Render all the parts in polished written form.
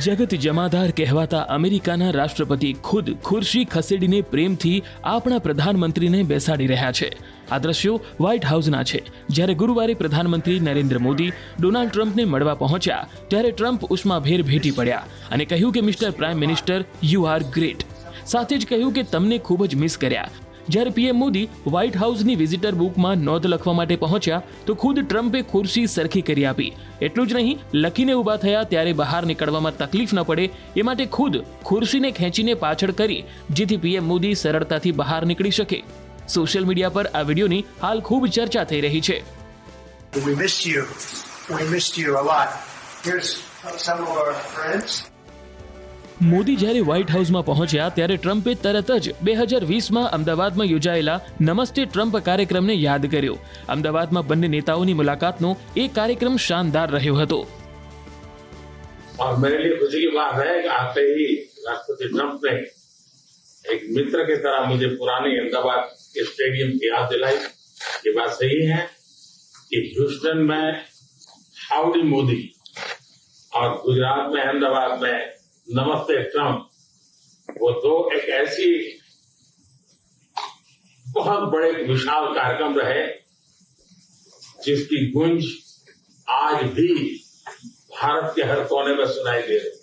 જગત જમાદાર કહેવાતા અમેરિકાના રાષ્ટ્રપતિ ખુદ ખુરશી ખસેડીને પ્રેમથી આપણા પ્રધાનમંત્રીને બેસાડી રહ્યા છે। આ દ્રશ્યો વ્હાઇટ હાઉસના છે, જ્યારે ગુરુવારે પ્રધાનમંત્રી નરેન્દ્ર મોદી ડોનાલ્ડ ટ્રમ્પને મળવા પહોંચ્યા ત્યારે ટ્રમ્પ ઉષ્માભેર ભેટી પડ્યા અને કહ્યું કે mister prime minister, you are great. સાથે જ કહ્યું કે તમને ખૂબ જ મિસ કર્યા। જ્યારે પીએમ મોદી વ્હાઇટ હાઉસની વિઝિટર બુકમાં નોંધ લખવા માટે પહોંચ્યા તો ખુદ ટ્રમ્પે ખુરશી સરખી કરી આપી। એટલું જ નહીં, લખીને ઊભા થયા ત્યારે બહાર નીકળવામાં તકલીફ ન પડે એ માટે ખુદ ખુરશીને ખેંચીને પાછળ કરી, જેથી પીએમ મોદી સરળતાથી બહાર નીકળી શકે। સોશિયલ મીડિયા પર આ વિડીયોની હાલ ખૂબ ચર્ચા થઈ રહી છે। We missed you a lot. Here's some of our friends. Modi જ્યારે વ્હાઇટ હાઉસમાં પહોંચ્યા ત્યારે ટ્રમ્પે તરત જ 2020માં અમદાવાદમાં યોજાયેલા નમસ્તે ટ્રમ્પ કાર્યક્રમને યાદ કર્યો। અમદાવાદમાં બંને નેતાઓની મુલાકાતનો એ કાર્યક્રમ શાનદાર રહ્યો હતો। और मेरे लिए खुशी की बात है कि आते ही राष्ट्रपति ट्रंप ने एक मित्र की तरह मुझे पुराने अहमदाबाद के स्टेडियम की याद दिलाई। ये बात सही है कि ह्यूस्टन में हाउडी मोदी और गुजरात में अहमदाबाद में नमस्ते ट्रंप, वो दो एक ऐसी बहुत बड़े विशाल कार्यक्रम रहे जिसकी गूंज आज भी भारत के हर कोने में सुनाई दे रही।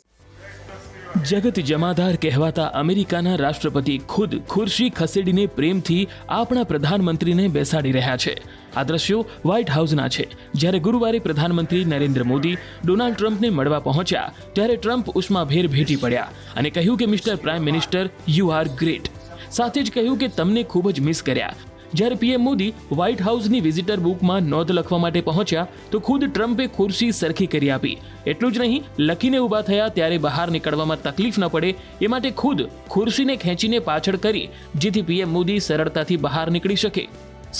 જગત જમાદાર કહેવાતા અમેરિકાના રાષ્ટ્રપતિ ખુદ ખુરશી ખસેડીને પ્રેમથી આપણા પ્રધાનમંત્રીને બેસાડી રહ્યા છે। આ દ્રશ્યો વ્હાઇટ હાઉસના છે, જ્યારે ગુરુવારે પ્રધાનમંત્રી નરેન્દ્ર મોદી ડોનાલ્ડ ટ્રમ્પને મળવા પહોંચ્યા ત્યારે ટ્રમ્પ ઉષ્માભેર ભેટી પડ્યા અને કહ્યું કે mister prime minister, you are great. સાથે જ કહ્યું કે તમને ખૂબ જ મિસ કર્યા। જ્યારે પીએમ મોદી વ્હાઇટ હાઉસની વિઝિટર બુકમાં નોંધ લખવા માટે પહોંચ્યા તો ખુદ ટ્રમ્પે ખુરશી સરખી કરી આપી। એટલું જ નહીં, લખીને ઊભા થયા ત્યારે બહાર નીકળવામાં તકલીફ ન પડે એ માટે ખુદ ખુરશીને ખેંચીને પાછળ કરી, જેથી પીએમ મોદી સરળતાથી બહાર નીકળી શકે।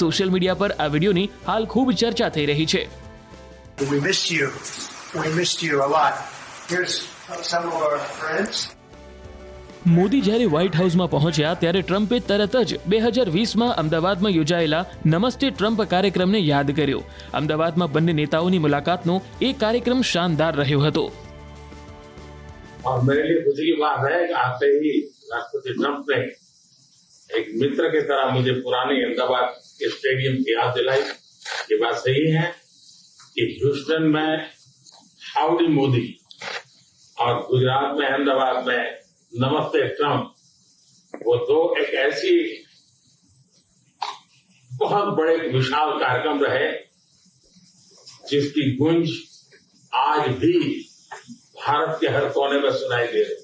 સોશિયલ મીડિયા પર આ વિડીયોની હાલ ખૂબ ચર્ચા થઈ રહી છે। We missed you a lot. Here's some of our friends. Modi જ્યારે વ્હાઇટ હાઉસમાં પહોંચ્યા ત્યારે ટ્રમ્પે તરત જ 2020માં અમદાવાદમાં યોજાયેલા નમસ્તે ટ્રમ્પ કાર્યક્રમને યાદ કર્યો। અમદાવાદમાં બંને નેતાઓની મુલાકાતનો એ કાર્યક્રમ શાનદાર રહ્યો હતો। और मेरे लिए खुशी की बात है कि आते ही राष्ट्रपति ट्रंप ने एक मित्र की तरह मुझे पुराने अहमदाबाद के स्टेडियम की याद दिलाई। ये बात सही है कि ह्यूस्टन में हाउडी मोदी और गुजरात में अहमदाबाद में नमस्ते ट्रंप, वो दो एक ऐसी बहुत बड़े विशाल कार्यक्रम रहे जिसकी गूंज आज भी भारत के हर कोने में सुनाई दे रही।